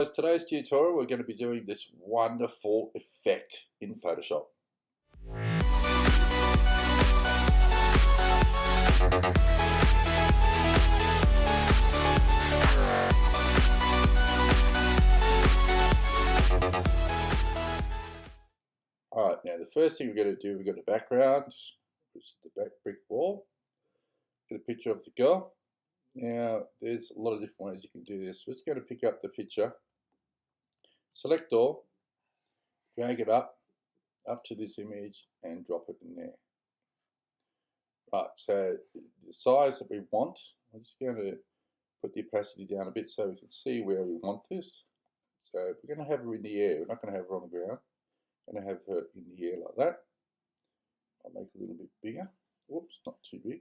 Today's tutorial, we're going to be doing this wonderful effect in Photoshop. Alright, now the first thing we're going to do, we've got a background, which is the back brick wall. Get a picture of the girl. Now, there's a lot of different ways you can do this. We're just going to pick up the picture, select all, drag it up to this image and drop it in there. Right, so the size that we want, I'm just going to put the opacity down a bit so we can see where we want this. So we're going to have her in the air, we're not going to have her on the ground. We're going to have her in the air like that. I'll make it a little bit bigger. Whoops, not too big.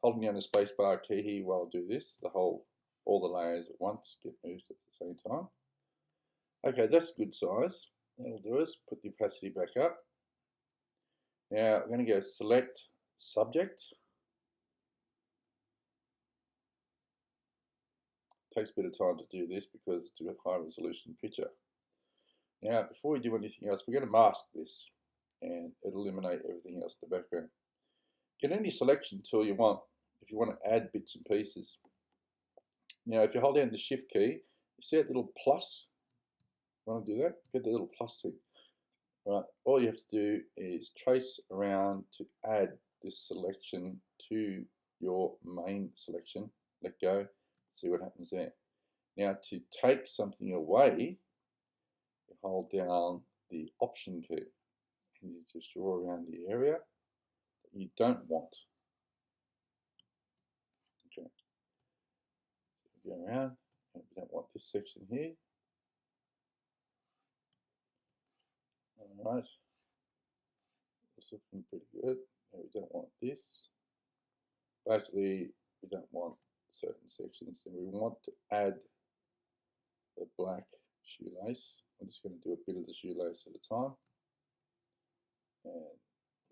Holding down the spacebar key here while I do this, all the layers at once get moved at the same time. Okay, that's a good size. That'll do us. Put the opacity back up. Now I'm going to go select subject. It takes a bit of time to do this because it's a high resolution picture. Now before we do anything else, we're going to mask this and it'll eliminate everything else in the background. Get any selection tool you want if you want to add bits and pieces. Now if you hold down the shift key, you see that little plus? Want to do that? Get the little plus thing. Right, all you have to do is trace around to add this selection to your main selection. Let go, see what happens there. Now to take something away, you hold down the option key and you just draw around the area that you don't want. Okay, so go around and we don't want this section here. Alright, it's looking pretty good. Now we don't want this. Basically, we don't want certain sections, and we want to add the black shoelace. I'm just going to do a bit of the shoelace at a time. And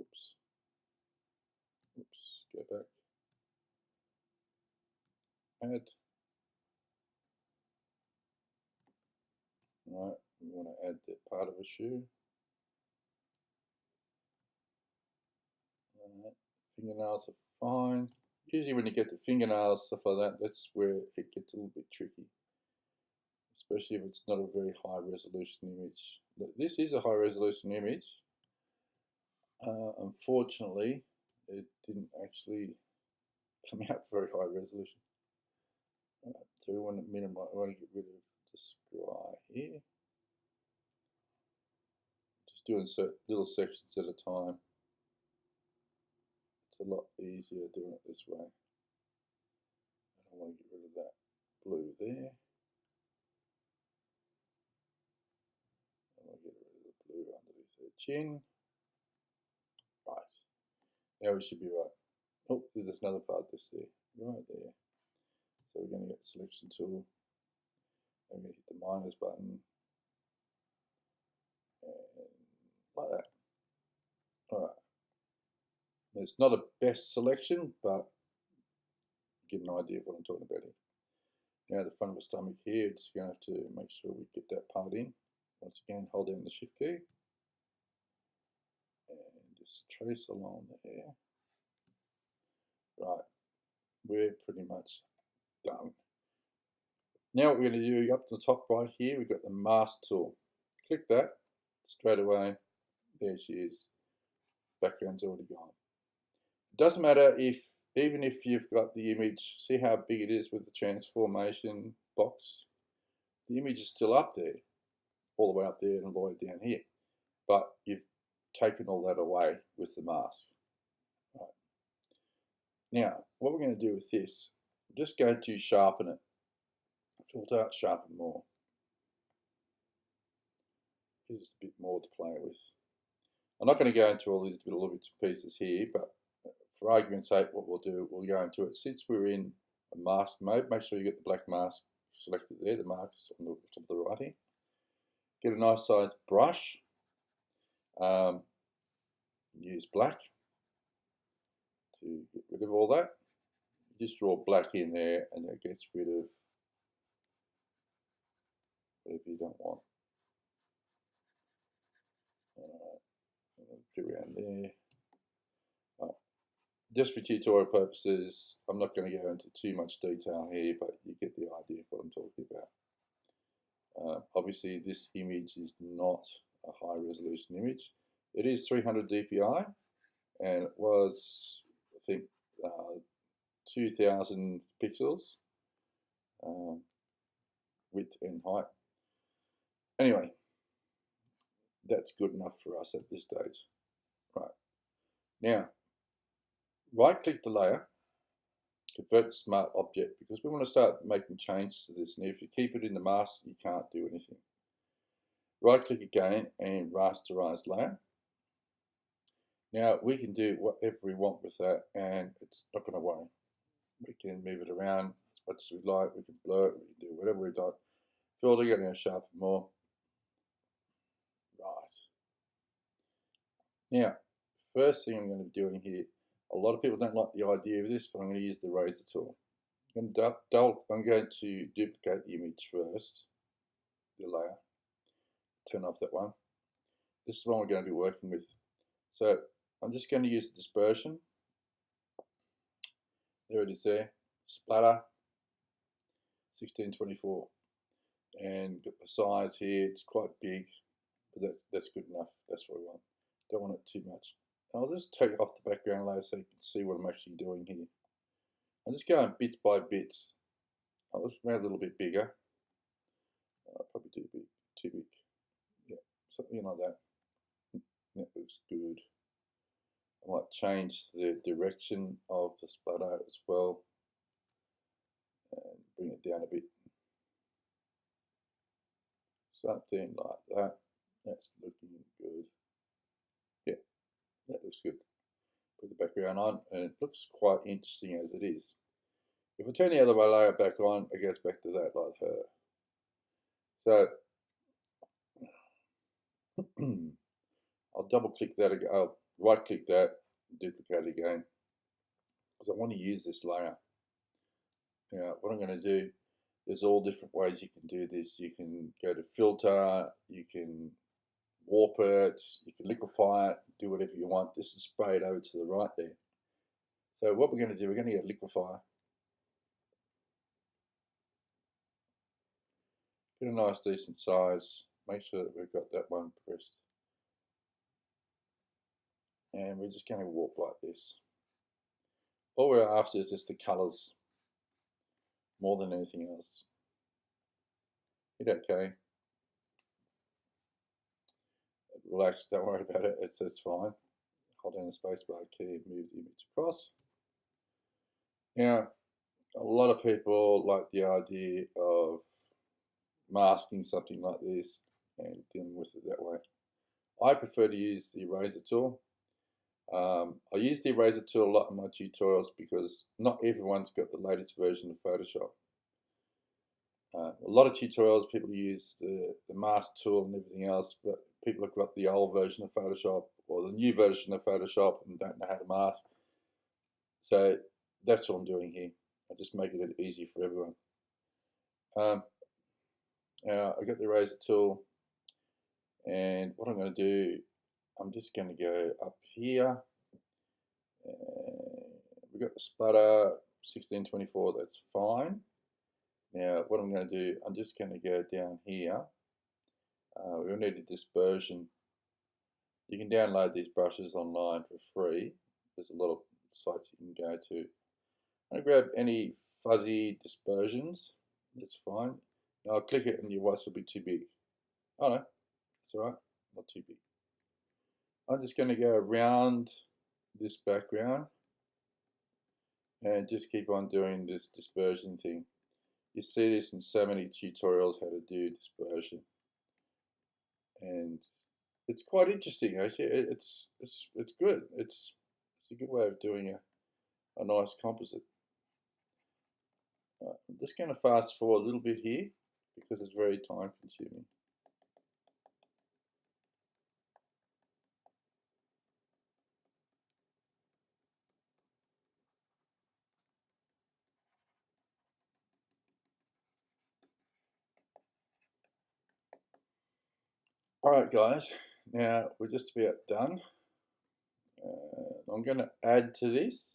oops, go back. Add. Right, we want to add that part of a shoe. Fingernails are fine. Usually when you get the fingernails, stuff like that, that's where it gets a little bit tricky. Especially if it's not a very high resolution image. This is a high resolution image. Unfortunately, it didn't actually come out very high resolution. So we want to minimize, we want to get rid of the sky here. Just doing little sections at a time. It's a lot easier doing it this way. I want to get rid of that blue there. I want to get rid of the blue underneath the chin. Right. Now we should be right. Oh, there's another part that's there. Right there. So we're going to get the selection tool. I'm going to hit the minus button. And like that. Alright. It's not a best selection, but you get an idea of what I'm talking about here. Now the front of the stomach here, just going to have to make sure we get that part in. Once again, hold down the shift key. And just trace along the hair. Right, we're pretty much done. Now what we're going to do, up to the top right here, we've got the mask tool. Click that, straight away, there she is. Background's already gone. It doesn't matter even if you've got the image, see how big it is with the transformation box? The image is still up there, all the way up there and all the way down here. But you've taken all that away with the mask. Right. Now, what we're going to do with this, I'm just going to sharpen it. Filter out, sharpen more. Gives a bit more to play with. I'm not going to go into all these little bits and pieces here, but for argument's sake, what we'll do, we'll go into it. Since we're in a mask mode, make sure you get the black mask selected there, the mark is on the top of the right here. Get a nice sized brush. Use black to get rid of all that. You just draw black in there and that gets rid of whatever you don't want. Go around there. Just for tutorial purposes, I'm not going to go into too much detail here, but you get the idea of what I'm talking about. Obviously, this image is not a high resolution image. It is 300 dpi, and it was, I think, 2000 pixels width and height. Anyway, that's good enough for us at this stage. Right. Now, right click the layer, convert to smart object, because we want to start making changes to this. And if you keep it in the mask, you can't do anything. Right click again and rasterize layer. Now we can do whatever we want with that, and it's not going to worry. We can move it around as much as we like. We can blur it. We can do whatever we like. Filter, get in, sharpen more. Right. Now, first thing I'm going to be doing here. A lot of people don't like the idea of this, but I'm going to use the razor tool. I'm going to duplicate the image first, the layer. Turn off that one. This is the one we're going to be working with. So I'm just going to use the dispersion. There it is there. Splatter 1624. And got the size here, it's quite big, but that's good enough. That's what we want. Don't want it too much. I'll just take off the background layer so you can see what I'm actually doing here. I'm just going bits by bits. I'll just make it a little bit bigger. Probably too big. Yeah, something like that. That looks good. I might change the direction of the splatter as well and bring it down a bit. Something like that. That's looking good. Yeah, that looks good. Put the background on, and it looks quite interesting as it is. If I turn the other layer back on, it goes back to that like her. So I'll double click that again. I'll right click that, duplicate again, because I want to use this layer. Now, what I'm going to do, there's all different ways you can do this. You can go to filter, you can warp it, you can liquefy it, do whatever you want. This is sprayed over to the right there. So what we're going to do, we're going to get liquefier. Get a nice decent size. Make sure that we've got that one pressed. And we're just going to warp like this. All we're after is just the colours more than anything else. Hit OK. Relax, don't worry about it, it's fine. Hold down the spacebar key, move the image across. Now, a lot of people like the idea of masking something like this and dealing with it that way. I prefer to use the eraser tool. I use the eraser tool a lot in my tutorials because not everyone's got the latest version of Photoshop. A lot of tutorials people use the mask tool and everything else, but people have got the old version of Photoshop or the new version of Photoshop and don't know how to mask. So that's what I'm doing here. I just make it easy for everyone. Now I got the eraser tool, and what I'm going to do, I'm just going to go up here. We've got the splatter 1624, that's fine. Now what I'm going to do, I'm just going to go down here. We need a dispersion. You can download these brushes online for free. There's a lot of sites you can go to. I'm going to grab any fuzzy dispersions. That's fine. Now I'll click it and your whites will be too big. Oh no, it's alright, not too big. I'm just going to go around this background and just keep on doing this dispersion thing. You see this in so many tutorials how to do dispersion, and it's quite interesting actually. It's good. It's a good way of doing a nice composite. I'm just going to fast forward a little bit here because it's very time consuming. Alright guys, now we're just about done. I'm going to add to this.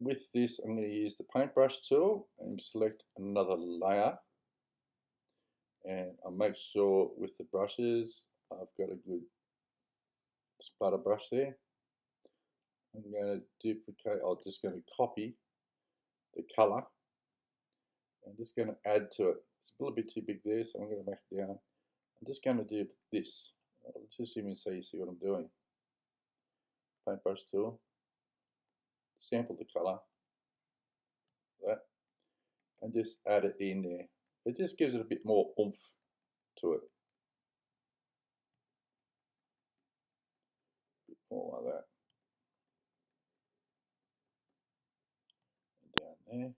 With this I'm going to use the paintbrush tool and select another layer, and I'll make sure with the brushes I've got a good splatter brush there. I'm going to duplicate, I'm just going to copy the colour. I'm just going to add to it. It's a little bit too big there, so I'm going to back it down. I'm just going to do this. I'll just even so you see what I'm doing. Paintbrush tool, sample the colour, that, and just add it in there. It just gives it a bit more oomph to it. A bit more like that. And down there.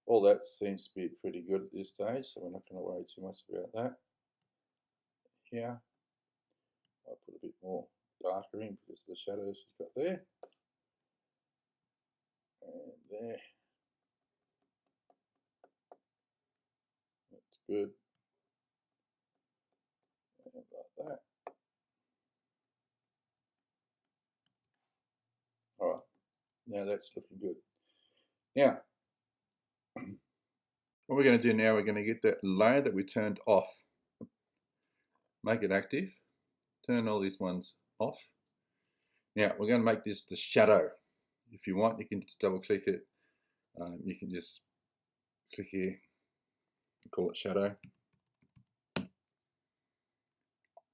All that seems to be pretty good at this stage, so we're not going to worry too much about that. Here, I'll put a bit more darker in because of the shadows she's got there. And there. That's good. And like that. Alright, now that's looking good. Now, what we're going to do now, we're going to get that layer that we turned off, make it active, turn all these ones off. Now we're going to make this the shadow. If you want, you can just double click it. You can just click here and call it shadow.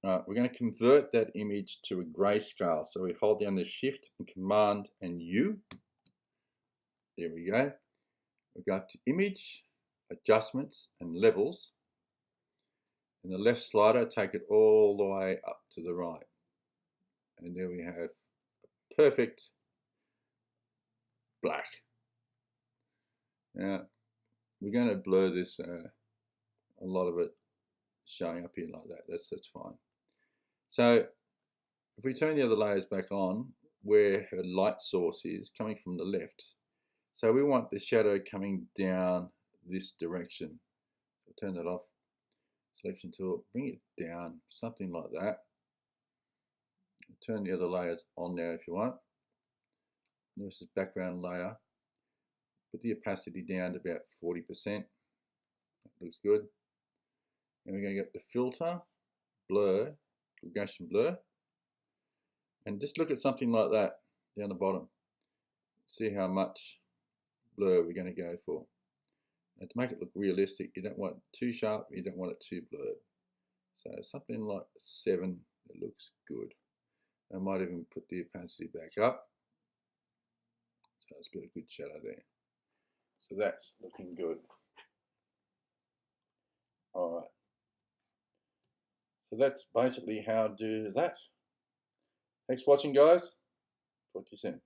We're going to convert that image to a grayscale. So we hold down the Shift and Command and U. There we go. We go up to Image, Adjustments and Levels. And the left slider, take it all the way up to the right. And there we have a perfect black. Now we're going to blur this, a lot of it showing up here like that. That's fine. So if we turn the other layers back on, where her light source is coming from the left, so we want the shadow coming down this direction. So turn that off, selection tool, bring it down, something like that. Turn the other layers on now if you want. This is background layer. Put the opacity down to about 40%. That looks good. And we're going to get the filter, blur, gaussian blur, and just look at something like that down the bottom. See how much blur we're going to go for. And to make it look realistic, you don't want it too sharp, you don't want it too blurred. So something like 7, it looks good. I might even put the opacity back up. So it's got a good shadow there. So that's looking good. Alright. So that's basically how to do that. Thanks for watching, guys. Talk to you soon.